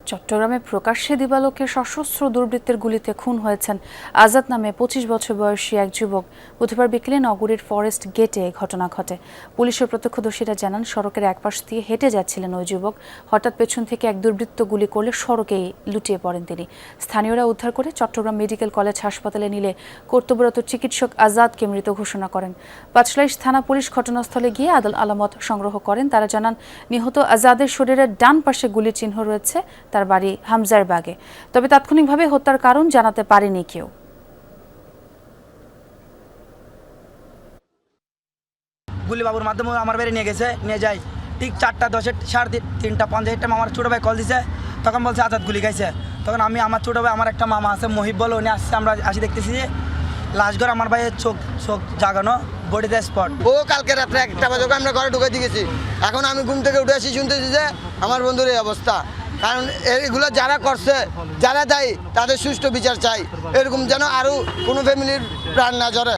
চট্টগ্রামে প্রকাশ্যে দিবালোকে সশস্ত্র দুর্বৃত্তের গুলিতে খুন হয়েছেন আজাদ নামে ২৫ বছর বয়সী এক যুবক। বুধবার বিকেলে নগরীর ফরেস্ট গেটে ঘটনা ঘটে। পুলিশের প্রত্যক্ষদর্শীরা জানান, সড়কের একপাশ দিয়ে হেঁটে যাচ্ছিলেন ওই যুবক। হঠাৎ পেছন থেকে এক দুর্বৃত্ত গুলি করলে সড়কেই লুটিয়ে পড়েন তিনি। স্থানীয়রা উদ্ধার করে চট্টগ্রাম মেডিকেল কলেজ হাসপাতালে নিলে কর্তব্যরত চিকিৎসক আজাদকে মৃত ঘোষণা করেন। পাঁচলাইশ থানা পুলিশ ঘটনাস্থলে গিয়ে আলামত সংগ্রহ করেন। তারা জানান, নিহত আজাদের শরীরের ডান পাশে গুলির চিহ্ন রয়েছে। তার বাড়ি হামজার বাগে। তবে তাৎক্ষণিকভাবে হত্যার কারণ জানাতে পারেনি কেউ। গুলি বাবুর মাধ্যমে আমার বাড়ি নিয়ে যায় ঠিক 4টা 10 3:50 টাইম আমার ছোটো ভাই কল দিছে। তখন বলছে আজাদ গুলি খাইছে। তখন আমি আমার ছোটো ভাই, আমার একটা মামা আছে মহিব বলে, উনি আসছে, আমরা আসি দেখতেছি যে লাশঘর আমার ভাইয়ের চোখ জাগানো, বডিতে স্পট। ও কালকে রাত্রে 1টা বাজে আমরা ঘরে ঢুকে দিয়েছি। এখন আমি ঘুম থেকে উঠে আসি, শুনতেছি যে আমার বন্ধুর এই অবস্থা। কারণ এগুলো যারা করছে, যারা দায়ী, তাদের সুষ্ঠু বিচার চাই। এরকম যেন আরও কোনো ফ্যামিলির প্রাণ না ঝরে।